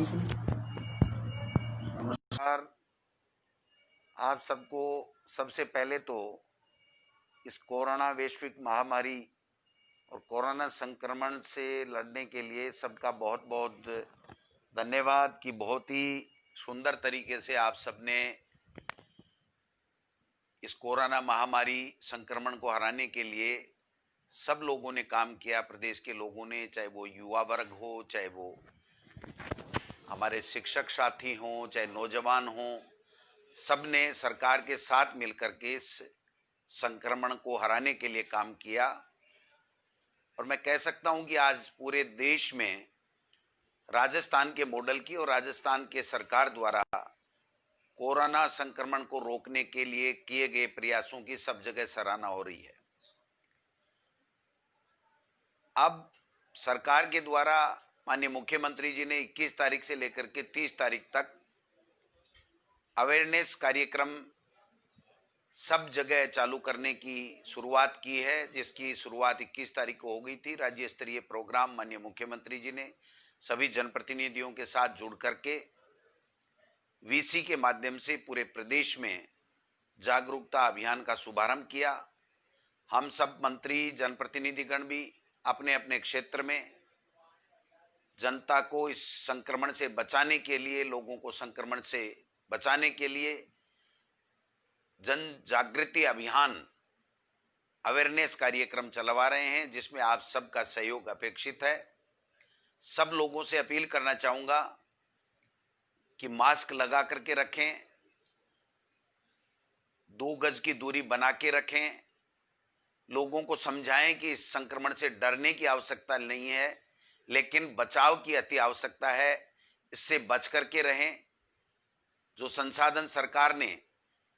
नमस्कार। आप सबको सबसे पहले तो इस कोरोना वैश्विक महामारी और कोरोना संक्रमण से लड़ने के लिए सबका बहुत बहुत धन्यवाद कि बहुत ही सुंदर तरीके से आप सबने इस कोरोना महामारी संक्रमण को हराने के लिए सब लोगों ने काम किया। प्रदेश के लोगों ने, चाहे वो युवा वर्ग हो, चाहे वो हमारे शिक्षक साथी हों, चाहे नौजवान हों, सबने सरकार के साथ मिलकर के इस संक्रमण को हराने के लिए काम किया। और मैं कह सकता हूं कि आज पूरे देश में राजस्थान के मॉडल की और राजस्थान के सरकार द्वारा कोरोना संक्रमण को रोकने के लिए किए गए प्रयासों की सब जगह सराहना हो रही है। अब सरकार के द्वारा माननीय मुख्यमंत्री जी ने 21 तारीख से लेकर के 30 तारीख तक अवेयरनेस कार्यक्रम सब जगह चालू करने की शुरुआत की है, जिसकी शुरुआत 21 तारीख को हो गई थी। राज्य स्तरीय प्रोग्राम माननीय मुख्यमंत्री जी ने सभी जनप्रतिनिधियों के साथ जुड़ करके वीसी के माध्यम से पूरे प्रदेश में जागरूकता अभियान का शुभारंभ किया। हम सब मंत्री जनप्रतिनिधिगण भी अपने अपने क्षेत्र में जनता को इस संक्रमण से बचाने के लिए, लोगों को संक्रमण से बचाने के लिए जन जागृति अभियान अवेयरनेस कार्यक्रम चलवा रहे हैं, जिसमें आप सबका सहयोग अपेक्षित है। सब लोगों से अपील करना चाहूंगा कि मास्क लगा करके रखें, 2 गज की दूरी बना के रखें, लोगों को समझाएं कि इस संक्रमण से डरने की आवश्यकता नहीं है, लेकिन बचाव की अति आवश्यकता है। इससे बच करके रहें। जो संसाधन सरकार ने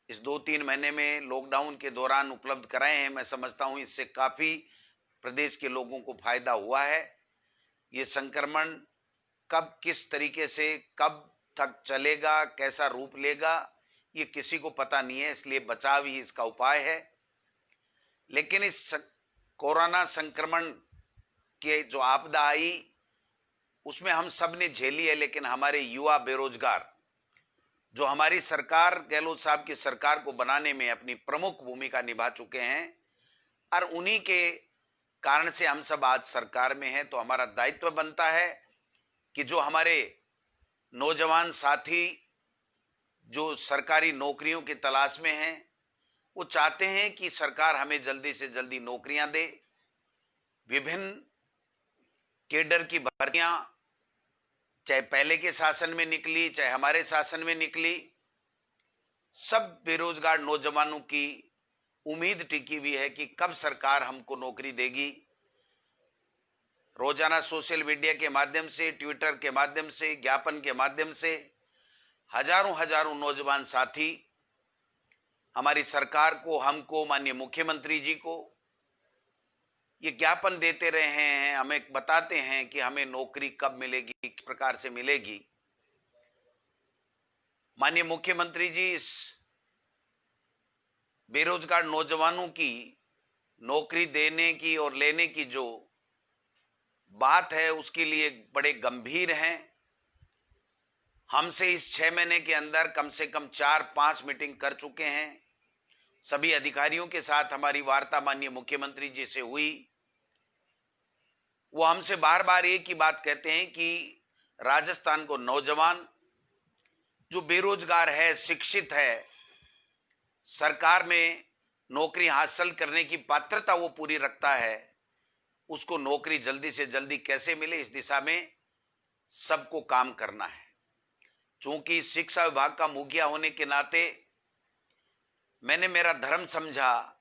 इस 2-3 महीने में लॉकडाउन के दौरान उपलब्ध कराए हैं, मैं समझता हूं इससे काफी प्रदेश के लोगों को फायदा हुआ है। ये संक्रमण कब किस तरीके से कब तक चलेगा, कैसा रूप लेगा, ये किसी को पता नहीं है, इसलिए बचाव ही इसका उपाय है। लेकिन इस कोरोना संक्रमण के जो आपदा आई उसमें हम सब ने झेली है, लेकिन हमारे युवा बेरोजगार, जो हमारी सरकार, गहलोत साहब की सरकार को बनाने में अपनी प्रमुख भूमिका निभा चुके हैं, और उन्हीं के कारण से हम सब आज सरकार में हैं। तो हमारा दायित्व बनता है कि जो हमारे नौजवान साथी जो सरकारी नौकरियों की तलाश में हैं, वो चाहते हैं कि सरकार हमें जल्दी से जल्दी नौकरियां दे। विभिन्न केडर की भर्तियां चाहे पहले के शासन में निकली, चाहे हमारे शासन में निकली, सब बेरोजगार नौजवानों की उम्मीद टिकी हुई है कि कब सरकार हमको नौकरी देगी। रोजाना सोशल मीडिया के माध्यम से, ट्विटर के माध्यम से, ज्ञापन के माध्यम से हजारों हजारों नौजवान साथी हमारी सरकार को, हमको, माननीय मुख्यमंत्री जी को ये ज्ञापन देते रहे हैं, हमें बताते हैं कि हमें नौकरी कब मिलेगी, किस प्रकार से मिलेगी। माननीय मुख्यमंत्री जी इस बेरोजगार नौजवानों की नौकरी देने की और लेने की जो बात है, उसके लिए बड़े गंभीर हैं। हमसे इस 6 महीने के अंदर कम से कम 4-5 मीटिंग कर चुके हैं। सभी अधिकारियों के साथ हमारी वार्ता माननीय मुख्यमंत्री जी से हुई। वो हमसे बार बार एक ही बात कहते हैं कि राजस्थान को नौजवान जो बेरोजगार है, शिक्षित है, सरकार में नौकरी हासिल करने की पात्रता वो पूरी रखता है, उसको नौकरी जल्दी से जल्दी कैसे मिले, इस दिशा में सबको काम करना है। चूंकि शिक्षा विभाग का मुखिया होने के नाते मैंने मेरा धर्म समझा,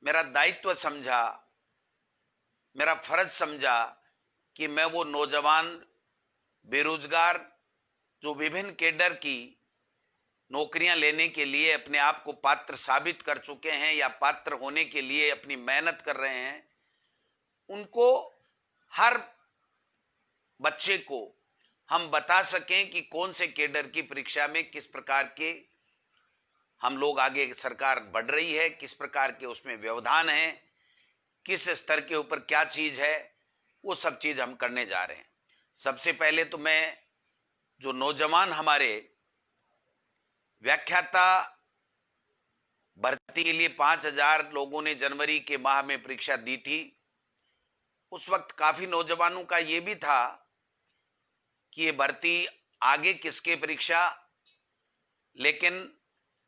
मेरा दायित्व समझा, मेरा फर्ज समझा कि मैं वो नौजवान बेरोजगार जो विभिन्न केडर की नौकरियां लेने के लिए अपने आप को पात्र साबित कर चुके हैं या पात्र होने के लिए अपनी मेहनत कर रहे हैं, उनको, हर बच्चे को हम बता सकें कि कौन से केडर की परीक्षा में किस प्रकार के हम लोग आगे सरकार बढ़ रही है, किस प्रकार के उसमें व्यवधान है, किस स्तर के ऊपर क्या चीज है, वो सब चीज हम करने जा रहे हैं। सबसे पहले तो मैं जो नौजवान हमारे व्याख्याता भर्ती के लिए 5,000 लोगों ने जनवरी के माह में परीक्षा दी थी, उस वक्त काफी नौजवानों का यह भी था कि ये भर्ती आगे किसके परीक्षा, लेकिन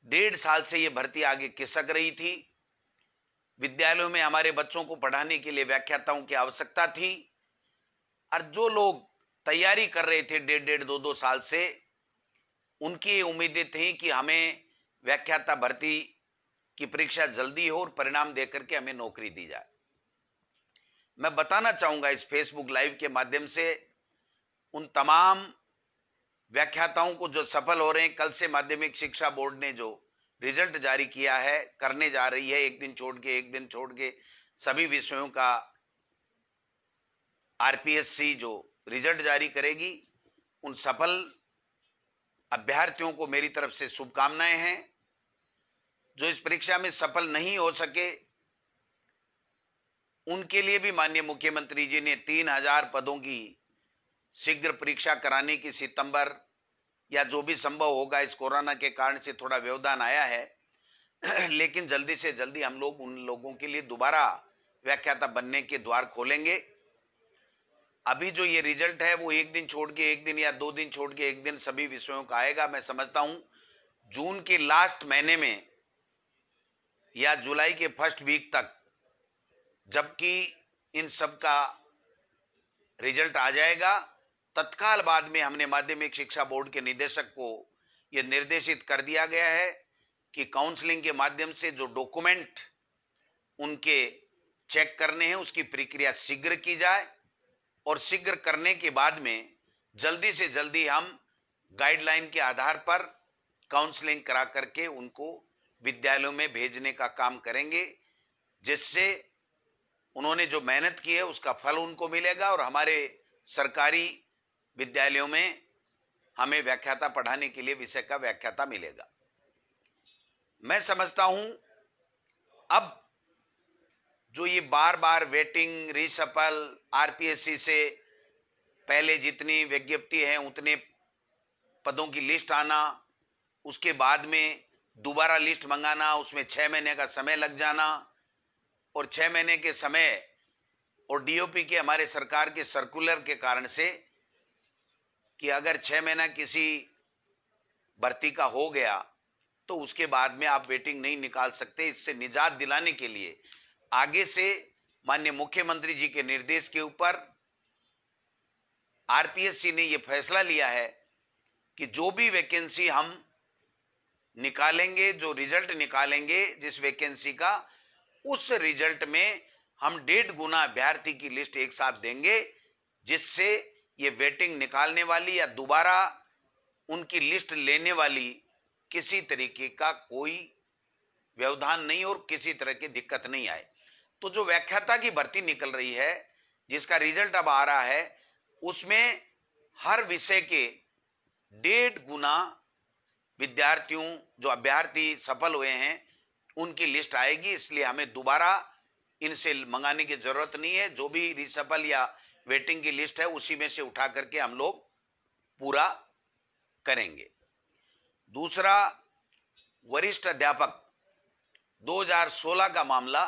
1.5 साल से ये भर्ती आगे खिसक रही थी। विद्यालयों में हमारे बच्चों को पढ़ाने के लिए व्याख्याताओं की आवश्यकता थी, और जो लोग तैयारी कर रहे थे 1.5-2 साल से, उनकी उम्मीदें थी कि हमें व्याख्याता भर्ती की परीक्षा जल्दी हो और परिणाम देकर के हमें नौकरी दी जाए। मैं बताना चाहूंगा इस फेसबुक लाइव के माध्यम से उन तमाम व्याख्याताओं को जो सफल हो रहे हैं। कल से माध्यमिक शिक्षा बोर्ड ने जो रिजल्ट जारी किया है, करने जा रही है, एक दिन छोड़ के सभी विषयों का आरपीएससी जो रिजल्ट जारी करेगी, उन सफल अभ्यर्थियों को मेरी तरफ से शुभकामनाएं हैं। जो इस परीक्षा में सफल नहीं हो सके, उनके लिए भी माननीय मुख्यमंत्री जी ने 3,000 पदों की शीघ्र परीक्षा कराने की सितंबर या जो भी संभव होगा, इस कोरोना के कारण से थोड़ा व्यवधान आया है लेकिन जल्दी से जल्दी हम लोग उन लोगों के लिए दोबारा व्याख्याता बनने के द्वार खोलेंगे। अभी जो ये रिजल्ट है वो एक दिन छोड़ के एक दिन या 2 दिन छोड़ के एक दिन सभी विषयों का आएगा। मैं समझता हूं जून के लास्ट महीने में या जुलाई के फर्स्ट वीक तक, जबकि इन सब का रिजल्ट आ जाएगा, तत्काल बाद में हमने माध्यमिक शिक्षा बोर्ड के निदेशक को यह निर्देशित कर दिया गया है कि काउंसलिंग के माध्यम से जो डॉक्यूमेंट उनके चेक करने हैं उसकी प्रक्रिया शीघ्र की जाए, और शीघ्र करने के बाद में जल्दी से जल्दी हम गाइडलाइन के आधार पर काउंसलिंग करा करके उनको विद्यालयों में भेजने का काम करेंगे, जिससे उन्होंने जो मेहनत की है उसका फल उनको मिलेगा और हमारे सरकारी विद्यालयों में हमें व्याख्याता पढ़ाने के लिए विषय का व्याख्याता मिलेगा। मैं समझता हूं अब जो ये बार बार वेटिंग, रीसफल, आरपीएससी से पहले जितनी विज्ञप्ति है उतने पदों की लिस्ट आना, उसके बाद में दोबारा लिस्ट मंगाना, उसमें 6 महीने का समय लग जाना, और 6 महीने के समय और डीओपी के हमारे सरकार के सर्कुलर के कारण से कि अगर 6 महीना किसी भर्ती का हो गया तो उसके बाद में आप वेटिंग नहीं निकाल सकते। इससे निजात दिलाने के लिए आगे से माननीय मुख्यमंत्री जी के निर्देश के ऊपर आरपीएससी ने यह फैसला लिया है कि जो भी वैकेंसी हम निकालेंगे, जो रिजल्ट निकालेंगे जिस वैकेंसी का, उस रिजल्ट में हम 1.5 गुना अभ्यर्थी की लिस्ट एक साथ देंगे, जिससे ये वेटिंग निकालने वाली या दोबारा उनकी लिस्ट लेने वाली किसी तरीके का कोई व्यवधान नहीं और किसी तरह की दिक्कत नहीं आए। तो जो व्याख्याता की भर्ती निकल रही है, जिसका रिजल्ट अब आ रहा है, उसमें हर विषय के 1.5 गुना विद्यार्थियों, जो अभ्यर्थी सफल हुए हैं, उनकी लिस्ट आएगी। इसलिए हमें दोबारा इनसे मंगाने की जरूरत नहीं है। जो भी रिसफल या वेटिंग की लिस्ट है उसी में से उठा करके हम लोग पूरा करेंगे। दूसरा, वरिष्ठ अध्यापक 2016 का मामला,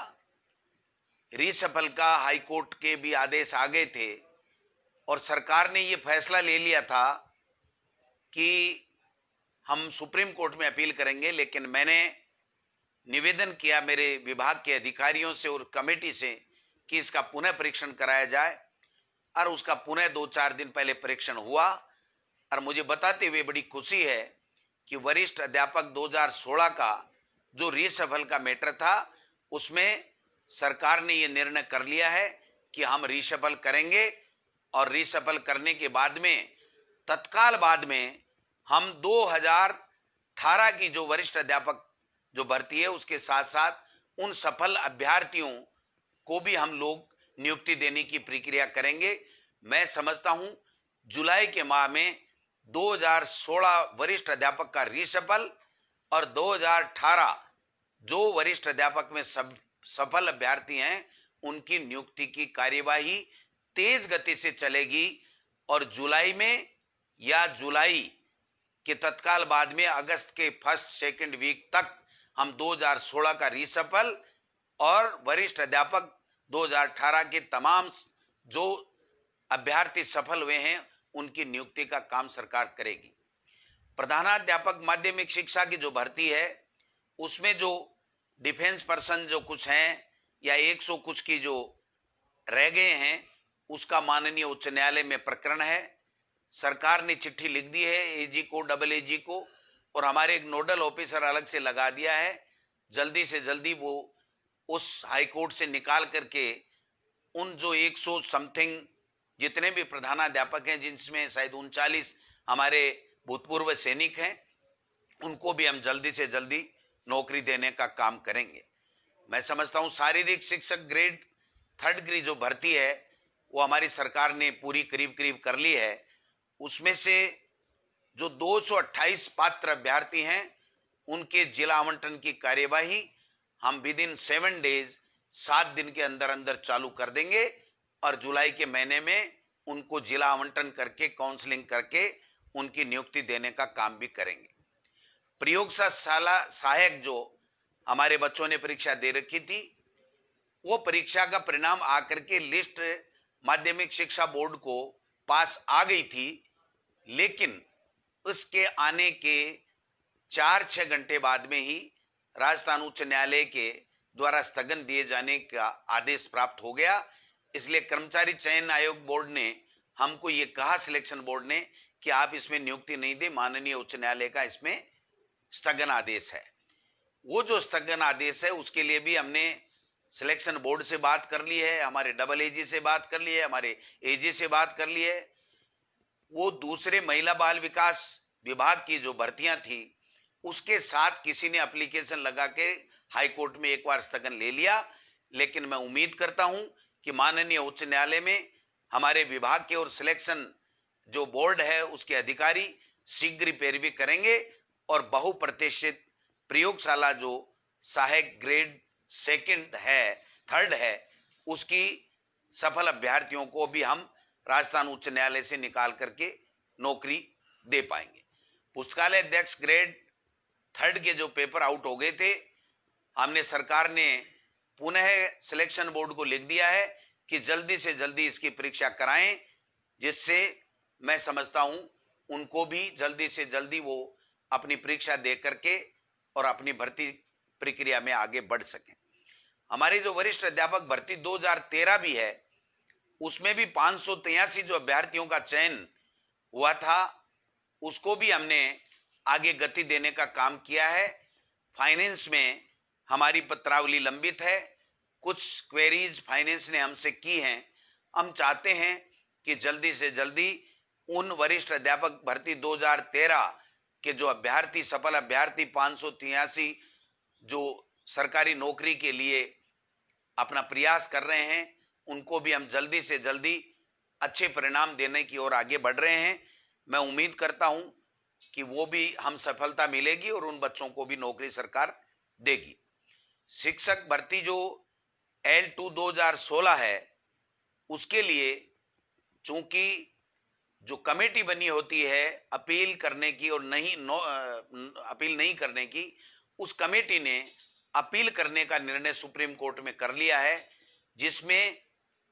रिसफल का हाईकोर्ट के भी आदेश आ गए थे और सरकार ने यह फैसला ले लिया था कि हम सुप्रीम कोर्ट में अपील करेंगे, लेकिन मैंने निवेदन किया मेरे विभाग के अधिकारियों से और कमेटी से कि इसका पुनः परीक्षण कराया जाए, और उसका पुनः 2-4 दिन पहले परीक्षण हुआ, और मुझे बताते हुए बड़ी खुशी है कि वरिष्ठ अध्यापक 2016 का जो रीसफल का मैटर था, उसमें सरकार ने यह निर्णय कर लिया है कि हम रीसफल करेंगे, और रीसफल करने के बाद में तत्काल बाद में हम 2018 की जो वरिष्ठ अध्यापक जो भर्ती है उसके साथ साथ उन सफल अभ्यर्थियों को भी हम लोग नियुक्ति देने की प्रक्रिया करेंगे। मैं समझता हूं जुलाई के माह में 2016 वरिष्ठ अध्यापक का रीसफल और 2018 जो वरिष्ठ अध्यापक में सब सफल अभ्यर्थी हैं उनकी नियुक्ति की कार्यवाही तेज गति से चलेगी, और जुलाई में या जुलाई के तत्काल बाद में अगस्त के फर्स्ट सेकंड वीक तक हम 2016 का रीसफल और वरिष्ठ अध्यापक 2018 के तमाम जो अभ्यर्थी सफल हुए हैं उनकी नियुक्ति का काम सरकार करेगी। प्रधानाध्यापक माध्यमिक शिक्षा की जो भर्ती है उसमें जो डिफेंस पर्सन जो कुछ हैं या 100 कुछ की जो रह गए हैं उसका माननीय उच्च न्यायालय में प्रकरण है। सरकार ने चिट्ठी लिख दी है एजी को, डबल एजी को, और हमारे एक नोडल ऑफिसर अलग से लगा दिया है। जल्दी से जल्दी वो उस हाई कोर्ट से निकाल करके उन जो 100 समथिंग जितने भी प्रधानाध्यापक हैं, जिनमें शायद 39 हमारे भूतपूर्व सैनिक हैं, उनको भी हम जल्दी से जल्दी नौकरी देने का काम करेंगे। मैं समझता हूं शारीरिक शिक्षक ग्रेड 3rd की जो भर्ती है वो हमारी सरकार ने पूरी करीब करीब कर ली है। उसमें से जो 228 पात्र अभ्यर्थी हैं उनके जिला आवंटन की कार्यवाही हम विद इन 7 डेज 7 दिन के अंदर अंदर चालू कर देंगे और जुलाई के महीने में उनको जिला आवंटन करके काउंसलिंग करके उनकी नियुक्ति देने का काम भी करेंगे। प्रयोगशाला सहायक जो हमारे बच्चों ने परीक्षा दे रखी थी वो परीक्षा का परिणाम आकर के लिस्ट माध्यमिक शिक्षा बोर्ड को पास आ गई थी, लेकिन उसके आने के 4-6 घंटे बाद में ही राजस्थान उच्च न्यायालय के द्वारा स्थगन दिए जाने का आदेश प्राप्त हो गया। इसलिए कर्मचारी चयन आयोग बोर्ड ने हमको ये कहा, सिलेक्शन बोर्ड ने, कि आप इसमें नियुक्ति नहीं दे, माननीय उच्च न्यायालय का इसमें स्थगन आदेश है। वो जो स्थगन आदेश है उसके लिए भी हमने सिलेक्शन बोर्ड से बात कर ली है, हमारे डबल एजी से बात कर ली है, हमारे एजी से बात कर ली है। वो दूसरे महिला बाल विकास विभाग की जो भर्तियां थी उसके साथ किसी ने एप्लीकेशन लगा के हाई कोर्ट में एक बार स्थगन ले लिया, लेकिन मैं उम्मीद करता हूं कि माननीय उच्च न्यायालय में हमारे विभाग के और सिलेक्शन जो बोर्ड है उसके अधिकारी शीघ्र पैरवी करेंगे और बहुप्रतिष्ठित प्रयोगशाला जो सहायक ग्रेड 3rd है उसकी सफल अभ्यर्थियों को भी हम राजस्थान उच्च न्यायालय से निकाल करके नौकरी दे पाएंगे। पुस्तकालय अध्यक्ष ग्रेड 3rd के जो पेपर आउट हो गए थे, हमने सरकार ने पुनः सिलेक्शन बोर्ड को लिख दिया है कि जल्दी से जल्दी इसकी परीक्षा कराएं, जिससे मैं समझता हूं उनको भी जल्दी से जल्दी वो अपनी परीक्षा दे करके और अपनी भर्ती प्रक्रिया में आगे बढ़ सकें। हमारी जो वरिष्ठ अध्यापक भर्ती 2013 भी है उसमें भी 583 जो अभ्यर्थियों का चयन हुआ था उसको भी हमने आगे गति देने का काम किया है। फाइनेंस में हमारी पत्रावली लंबित है, कुछ क्वेरीज फाइनेंस ने हमसे की हैं। हम चाहते हैं कि जल्दी से जल्दी उन वरिष्ठ अध्यापक भर्ती 2013 के जो अभ्यर्थी सफल अभ्यर्थी 583 जो सरकारी नौकरी के लिए अपना प्रयास कर रहे हैं उनको भी हम जल्दी से जल्दी अच्छे परिणाम देने की ओर आगे बढ़ रहे हैं। मैं उम्मीद करता हूं कि वो भी हम सफलता मिलेगी और उन बच्चों को भी नौकरी सरकार देगी। शिक्षक भर्ती जो L2 2016 है उसके लिए चूंकि जो कमेटी बनी होती है अपील करने की और अपील नहीं करने की, उस कमेटी ने अपील करने का निर्णय सुप्रीम कोर्ट में कर लिया है, जिसमें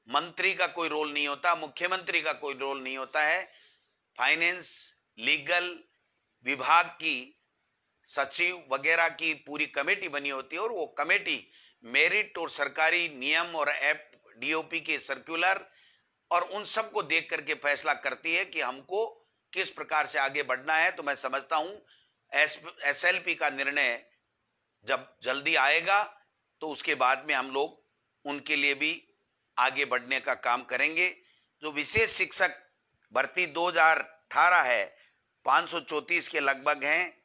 मंत्री का कोई रोल नहीं होता, मुख्यमंत्री का कोई रोल नहीं होता है। फाइनेंस, लीगल विभाग की सचिव वगैरह की पूरी कमेटी बनी होती है और वो कमेटी मेरिट और सरकारी नियम और डीओपी के सर्कुलर और उन सब को देख करके फैसला करती है कि हमको किस प्रकार से आगे बढ़ना है। तो मैं समझता हूं एसएलपी का निर्णय जब जल्दी आएगा तो उसके बाद में हम लोग उनके लिए भी आगे बढ़ने का काम करेंगे। जो विशेष शिक्षक भर्ती 2018 है 534 के लगभग हैं।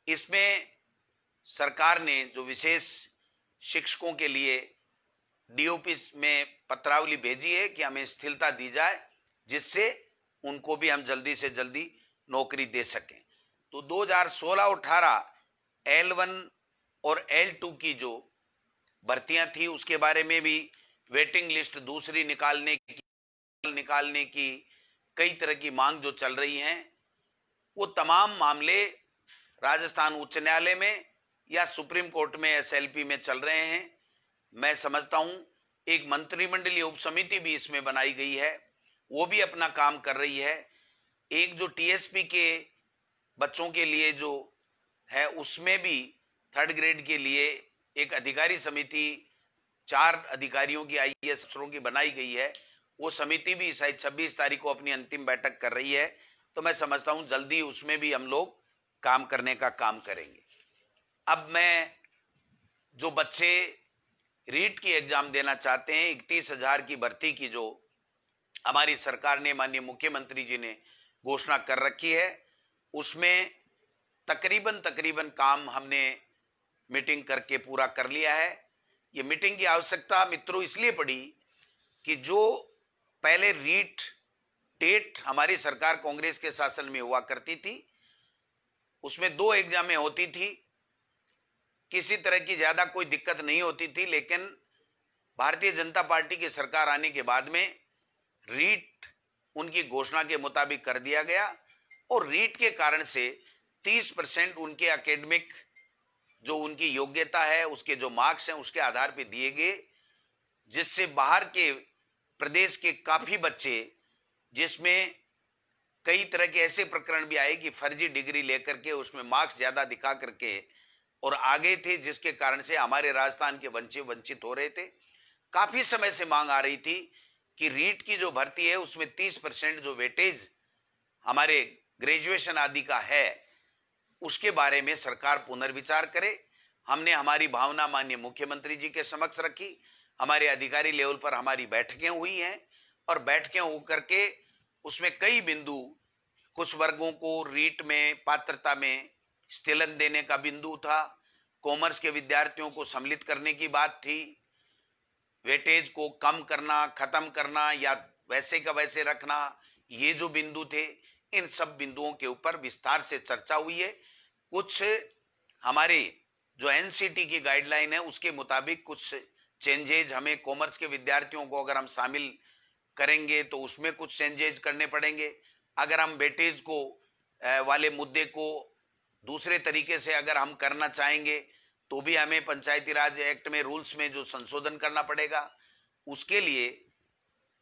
इसमें सरकार ने जो विशेष शिक्षकों के लिए डीओपी में पत्रावली भेजी है कि हमें स्थिरता दी जाए, जिससे उनको भी हम जल्दी से जल्दी नौकरी दे सकें। तो 2016 और 18 L1 और L2 की जो भर्तियां थी उसके बारे में भी वेटिंग लिस्ट दूसरी निकालने की कई तरह की मांग जो चल रही हैं, वो तमाम मामले राजस्थान उच्च न्यायालय में या सुप्रीम कोर्ट में एसएलपी में चल रहे हैं। मैं समझता हूं एक मंत्रिमंडलीय उपसमिति भी इसमें बनाई गई है, वो भी अपना काम कर रही है। एक जो टीएसपी के बच्चों के लिए जो है, उसमें भी थर्ड ग्रेड के लिए एक अधिकारी समिति 4 अधिकारियों की आईएएस अफसरों की बनाई गई है। वो समिति भी शायद 26 तारीख को अपनी अंतिम बैठक कर रही है, तो मैं समझता हूं जल्दी उसमें भी हम लोग काम करने का काम करेंगे। अब मैं जो बच्चे रीट की एग्जाम देना चाहते हैं, 31,000 की भर्ती की जो हमारी सरकार ने, माननीय मुख्यमंत्री जी ने घोषणा कर रखी है, उसमें तकरीबन काम हमने मीटिंग करके पूरा कर लिया है। ये मीटिंग की आवश्यकता मित्रों इसलिए पड़ी कि जो पहले रीट टेट हमारी सरकार कांग्रेस के शासन में हुआ करती थी, उसमें 2 एग्जामें होती थी, किसी तरह की ज्यादा कोई दिक्कत नहीं होती थी। लेकिन भारतीय जनता पार्टी की सरकार आने के बाद में रीट उनकी घोषणा के मुताबिक कर दिया गया, और रीट के कारण से 30% उनके एकेडमिक जो उनकी योग्यता है, उसके जो मार्क्स हैं, उसके आधार पर दिए गए, जिससे बाहर के प्रदेश के काफी बच्चे, जिसमें कई तरह के ऐसे प्रकरण भी आए कि फर्जी डिग्री लेकर के उसमें मार्क्स ज्यादा दिखा करके और आगे थे, जिसके कारण से हमारे राजस्थान के बच्चे वंचित हो रहे थे। काफी समय से मांग आ रही थी कि रीट की जो भर्ती है उसमें 30% जो वेटेज हमारे ग्रेजुएशन आदि का है, उसके बारे में सरकार पुनर्विचार करे। हमने हमारी भावना माननीय मुख्यमंत्री जी के समक्ष रखी, हमारे अधिकारी लेवल पर हमारी बैठकें हुई हैं, और बैठकें होकर के उसमें कई बिंदु, कुछ वर्गों को रीट में पात्रता में स्थिलन देने का बिंदु था, कॉमर्स के विद्यार्थियों को सम्मिलित करने की बात थी, वेटेज को कम करना, खत्म करना या वैसे का वैसे रखना, ये जो बिंदु थे, इन सब बिंदुओं के ऊपर विस्तार से चर्चा हुई है। कुछ हमारे जो एनसीटी की गाइडलाइन है उसके मुताबिक कुछ चेंजेज हमें, कॉमर्स के विद्यार्थियों को अगर हम शामिल करेंगे तो उसमें कुछ चेंजेज करने पड़ेंगे। अगर हम वेटेज को वाले मुद्दे को दूसरे तरीके से अगर हम करना चाहेंगे तो भी हमें पंचायती राज एक्ट में रूल्स में जो संशोधन करना पड़ेगा। उसके लिए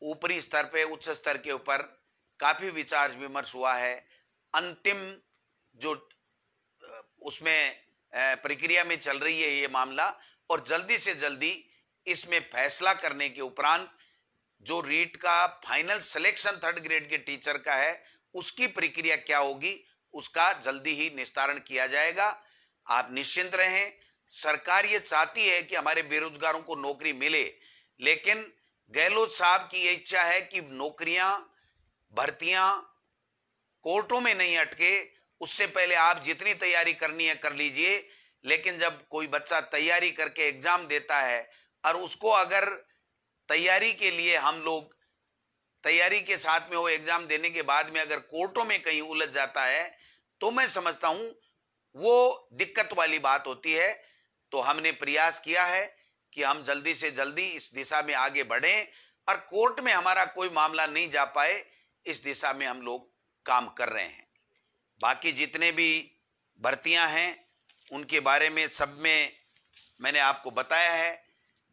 ऊपरी स्तर पे, उच्च स्तर के ऊपर काफी विचार विमर्श हुआ है। अंतिम जो उसमें प्रक्रिया में चल रही है ये मामला, और जल्दी से जल्दी इसमें फैसला करने के उपरांत जो रीट का फाइनल सिलेक्शन थर्ड ग्रेड के टीचर का है, उसकी प्रक्रिया क्या होगी, उसका जल्दी ही निस्तारण किया जाएगा। आप निश्चिंत रहें, सरकार ये चाहती है कि हमारे बेरोजगारों को नौकरी मिले, लेकिन गहलोत साहब की ये इच्छा है कि नौकरियां, भर्तियां कोर्टों में नहीं अटके। उससे पहले आप जितनी तैयारी करनी है कर लीजिए, लेकिन जब कोई बच्चा तैयारी करके एग्जाम देता है और उसको अगर तैयारी के लिए हम लोग तैयारी के साथ में वो एग्जाम देने के बाद में अगर कोर्टों में कहीं उलझ जाता है, तो मैं समझता हूं वो दिक्कत वाली बात होती है। तो हमने प्रयास किया है कि हम जल्दी से जल्दी इस दिशा में आगे बढ़ें और कोर्ट में हमारा कोई मामला नहीं जा पाए, इस दिशा में हम लोग काम कर रहे हैं। बाकी जितने भी भर्तियां हैं उनके बारे में सब में मैंने आपको बताया है,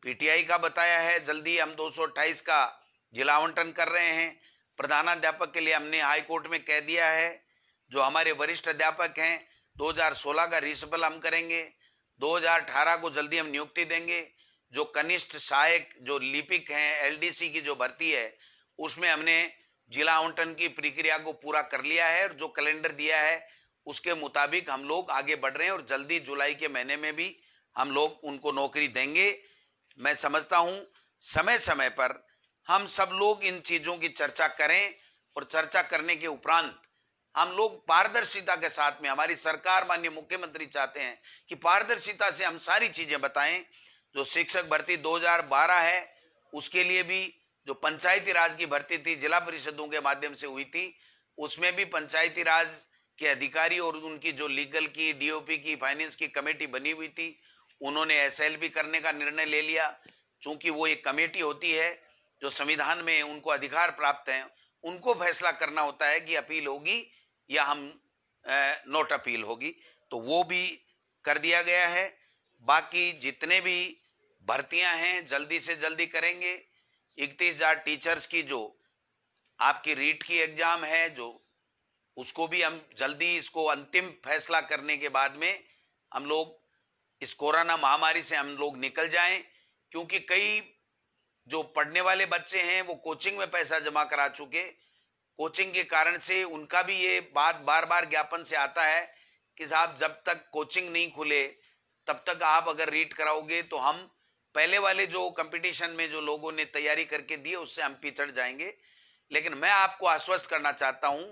पीटीआई का बताया है। जल्दी हम 228 का जिला आवंटन कर रहे हैं। प्रधानाध्यापक के लिए हमने हाई कोर्ट में कह दिया है, जो हमारे वरिष्ठ अध्यापक हैं 2016 का रिशफल हम करेंगे, 2018 को जल्दी हम नियुक्ति देंगे। जो कनिष्ठ सहायक जो लिपिक हैं, एलडीसी की जो भर्ती है, उसमें हमने जिला आवंटन की प्रक्रिया को पूरा कर लिया है और जो कैलेंडर दिया है उसके मुताबिक हम लोग आगे बढ़ रहे हैं और जल्दी जुलाई के महीने में भी हम लोग उनको नौकरी देंगे। मैं समझता हूं समय समय पर हम सब लोग इन चीजों की चर्चा करें और चर्चा करने के उपरांत हम लोग पारदर्शिता के साथ में, हमारी सरकार माननीय मुख्यमंत्री चाहते हैं कि पारदर्शिता से हम सारी चीजें बताएं। जो शिक्षक भर्ती 2012 है उसके लिए भी जो पंचायती राज की भर्ती थी जिला परिषदों के माध्यम से हुई थी, उसमें भी पंचायती राज के अधिकारी और उनकी जो लीगल की, डीओपी की, फाइनेंस की कमेटी बनी हुई थी, उन्होंने एसएलपी करने का निर्णय ले लिया। चूंकि वो एक कमेटी होती है जो संविधान में उनको अधिकार प्राप्त है, उनको फैसला करना होता है कि अपील होगी या हम नोट अपील होगी, तो वो भी कर दिया गया है। बाकी जितने भी भर्तियां हैं जल्दी से जल्दी करेंगे। 31,000 टीचर्स की जो आपकी रीट की एग्जाम है, जो उसको भी हम जल्दी, इसको अंतिम फैसला करने के बाद में हम लोग इस कोरोना महामारी से हम लोग निकल जाएं, क्योंकि कई जो पढ़ने वाले बच्चे हैं वो कोचिंग में पैसा जमा करा चुके। कोचिंग के कारण से उनका भी ये बात बार बार ज्ञापन से आता है कि साहब जब तक कोचिंग नहीं खुले तब तक आप अगर रीड कराओगे तो हम पहले वाले जो कंपटीशन में जो लोगों ने तैयारी करके दी उससे हम पिछड़ जाएंगे। लेकिन मैं आपको आश्वस्त करना चाहता हूं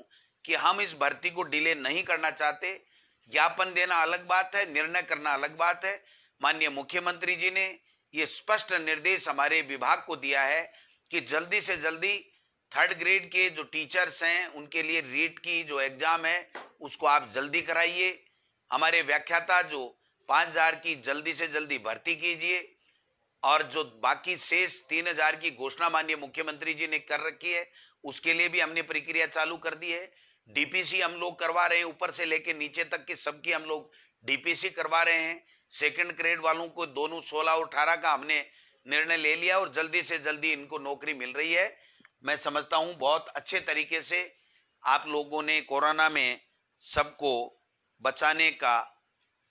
कि हम इस भर्ती को डिले नहीं करना चाहते। ज्ञापन देना अलग बात है, निर्णय करना अलग बात है। माननीय मुख्यमंत्री जी ने ये स्पष्ट निर्देश हमारे विभाग को दिया है कि जल्दी से जल्दी 3rd ग्रेड के जो टीचर्स हैं उनके लिए रीट की जो एग्जाम है उसको आप जल्दी कराइए। हमारे व्याख्याता जो 5,000 की जल्दी से जल्दी भर्ती कीजिए, और जो बाकी शेष 3,000 की घोषणा माननीय मुख्यमंत्री जी ने कर रखी है उसके लिए भी हमने प्रक्रिया चालू कर दी है। डीपीसी हम लोग करवा रहे हैं, ऊपर से लेके नीचे तक के सबकी हम लोग डीपीसी करवा रहे हैं। 2nd ग्रेड वालों को दोनों 16 और 18 का हमने निर्णय ले लिया और जल्दी से जल्दी इनको नौकरी मिल रही है। मैं समझता हूं बहुत अच्छे तरीके से आप लोगों ने कोरोना में सबको बचाने का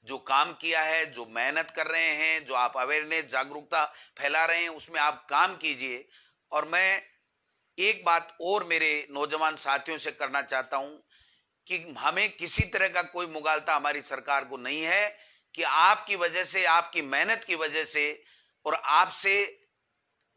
जो काम किया है, जो मेहनत कर रहे हैं, जो आप अवेयरनेस जागरूकता फैला रहे हैं, उसमें आप काम कीजिए। और मैं एक बात और मेरे नौजवान साथियों से करना चाहता हूं कि हमें किसी तरह का कोई मुगालता हमारी सरकार को नहीं है कि आपकी वजह से, आपकी मेहनत की वजह से और आपसे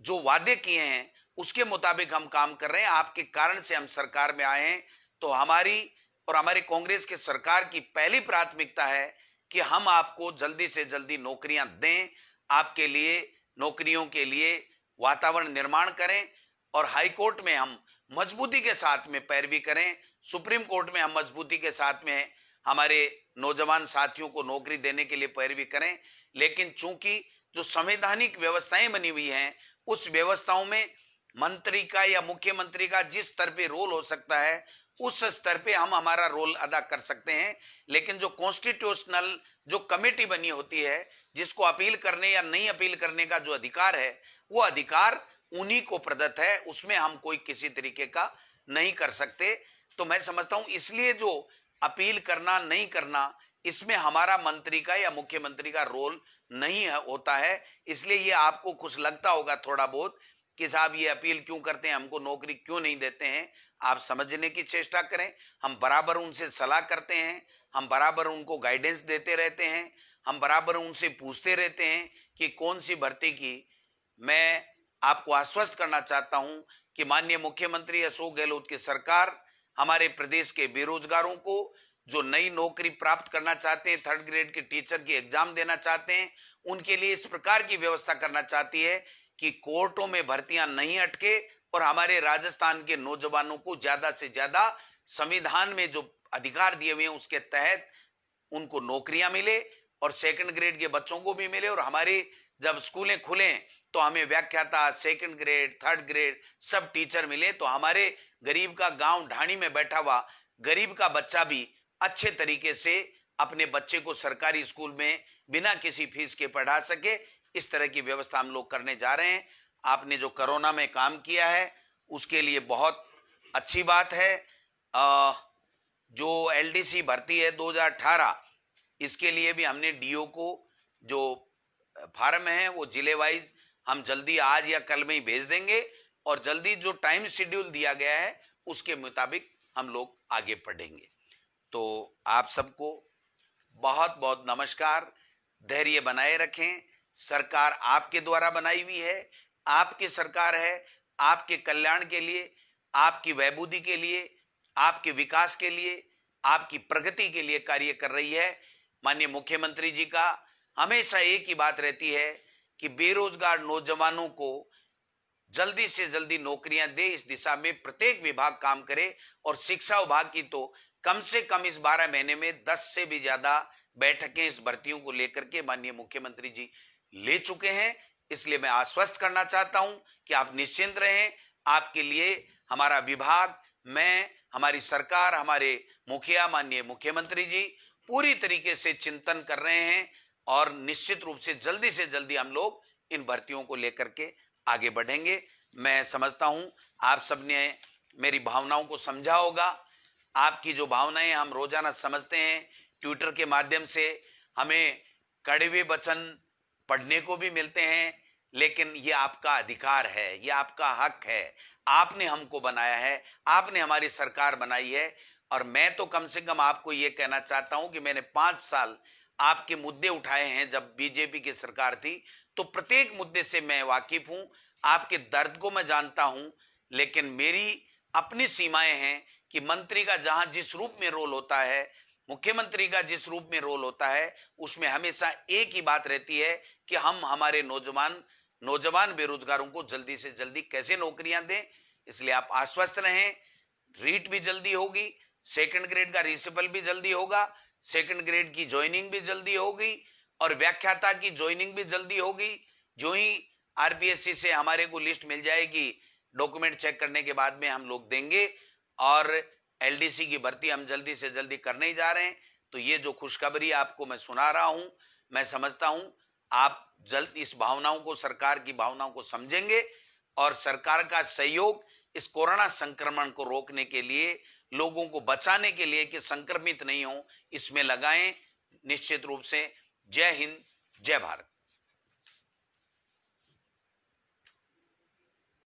जो वादे किए हैं उसके मुताबिक हम काम कर रहे हैं। आपके कारण से हम सरकार में आए हैं। तो हमारी और हमारी कांग्रेस की सरकार की पहली प्राथमिकता है कि हम आपको जल्दी से जल्दी नौकरियां दें, आपके लिए नौकरियों के लिए वातावरण निर्माण करें, और हाई कोर्ट में हम मजबूती के साथ में पैरवी करें, सुप्रीम कोर्ट में हम मजबूती के साथ में हमारे नौजवान साथियों को नौकरी देने के लिए पैरवी करें। लेकिन चूंकि जो संवैधानिक व्यवस्थाएं बनी हुई हैं उस व्यवस्थाओं में मंत्री का या मुख्यमंत्री का जिस स्तर पे रोल हो सकता है उस स्तर पे हम हमारा रोल अदा कर सकते हैं। लेकिन जो कॉन्स्टिट्यूशनल जो कमेटी बनी होती है जिसको अपील करने या नहीं अपील करने का जो अधिकार है वो अधिकार उन्हीं को प्रदत्त है, उसमें हम कोई किसी तरीके का नहीं कर सकते। तो मैं समझता हूं इसलिए जो अपील करना नहीं करना इसमें हमारा मंत्री का या मुख्यमंत्री का रोल नहीं होता है। इसलिए ये आपको कुछ लगता होगा थोड़ा बहुत कि साहब ये अपील क्यों करते हैं, हमको नौकरी क्यों नहीं देते हैं। आप समझने की चेष्टा करें, हम बराबर उनसे सलाह करते हैं, हम बराबर उनको गाइडेंस देते रहते हैं, हम बराबर उनसे पूछते रहते हैं कि कौन सी भर्ती की। मैं आपको आश्वस्त करना चाहता हूं कि माननीय मुख्यमंत्री अशोक गहलोत की सरकार हमारे प्रदेश के बेरोजगारों को जो नई नौकरी प्राप्त करना चाहते हैं, 3rd ग्रेड के टीचर की एग्जाम देना चाहते हैं, उनके लिए इस प्रकार की व्यवस्था करना चाहती है कि कोर्टों में भर्तियां नहीं अटके और हमारे राजस्थान के नौजवानों को ज्यादा से ज्यादा संविधान में जो अधिकार दिए हुए हैं उसके तहत उनको नौकरियां मिले और 2nd ग्रेड के बच्चों को भी मिले। और हमारे जब स्कूलें खुले तो हमें व्याख्याता 2nd ग्रेड 3rd ग्रेड सब टीचर मिले, तो हमारे गरीब का गांव ढाणी में बैठा हुआ गरीब का बच्चा भी अच्छे तरीके से अपने बच्चे को सरकारी स्कूल में बिना किसी फीस के पढ़ा सके। इस तरह की व्यवस्था हम लोग करने जा रहे हैं। आपने जो कोरोना में काम किया है उसके लिए बहुत अच्छी बात है। जो एलडीसी भर्ती है 2018, इसके लिए भी हमने डीओ को जो फार्म है वो जिले वाइज हम जल्दी आज या कल में ही भेज देंगे और जल्दी जो टाइम शेड्यूल दिया गया है उसके मुताबिक हम लोग आगे बढ़ेंगे। तो आप सबको बहुत बहुत नमस्कार। धैर्य बनाए रखें। सरकार आपके द्वारा बनाई हुई है, आपकी सरकार है, आपके कल्याण के लिए, आपकी वैभूति के लिए, आपके विकास के लिए, आपकी प्रगति के लिए कार्य कर रही है। माननीय मुख्यमंत्री जी का हमेशा एक ही बात रहती है कि बेरोजगार नौजवानों को जल्दी से जल्दी नौकरियां दे, इस दिशा में प्रत्येक विभाग काम करे। और शिक्षा विभाग की तो कम से कम इस 12 महीने में 10 से भी ज्यादा बैठकें इस भर्तियों को लेकर के माननीय मुख्यमंत्री जी ले चुके हैं। इसलिए मैं आश्वस्त करना चाहता हूं कि आप निश्चिंत रहें, आपके लिए हमारा विभाग, मैं, हमारी सरकार, हमारे मुखिया माननीय मुख्यमंत्री जी पूरी तरीके से चिंतन कर रहे हैं और निश्चित रूप से जल्दी हम लोग इन भर्तियों को लेकर के आगे बढ़ेंगे। मैं समझता हूं आप सबने मेरी भावनाओं को समझा होगा। आपकी जो भावनाएं हम रोजाना समझते हैं, ट्विटर के माध्यम से हमें कड़वे वचन पढ़ने को भी मिलते हैं, लेकिन ये आपका अधिकार है, ये आपका हक है। आपने हमको बनाया है, आपने हमारी सरकार बनाई है, और मैं तो कम से कम आपको ये कहना चाहता हूं कि मैंने 5 साल आपके मुद्दे उठाए हैं। जब बीजेपी की सरकार थी तो प्रत्येक मुद्दे से मैं वाकिफ हूं, आपके दर्द को मैं जानता हूं, लेकिन मेरी अपनी सीमाएं हैं कि मंत्री का जहां जिस रूप में रोल होता है, मुख्यमंत्री का जिस रूप में रोल होता है, उसमें हमेशा एक ही बात रहती है कि हम हमारे नौजवान बेरोजगारों को जल्दी से जल्दी कैसे नौकरियां दें। इसलिए आप आश्वस्त रहें, रीट भी जल्दी होगी, सेकंड ग्रेड का रिसिपल भी जल्दी होगा, सेकंड ग्रेड की ज्वाइनिंग भी जल्दी होगी और व्याख्याता की ज्वाइनिंग भी जल्दी होगी। जो ही आरपीएससी से हमारे को लिस्ट मिल जाएगी, डॉक्यूमेंट चेक करने के बाद में हम लोग देंगे, और एलडीसी की भर्ती हम जल्दी से जल्दी करने ही जा रहे हैं। तो ये जो खुशखबरी आपको मैं सुना रहा हूं, मैं समझता हूं आप जल्द इस भावनाओं को, सरकार की भावनाओं को समझेंगे और सरकार का सहयोग इस कोरोना संक्रमण को रोकने के लिए, लोगों को बचाने के लिए कि संक्रमित नहीं हो, इसमें लगाएं। निश्चित रूप से जय हिंद, जय भारत।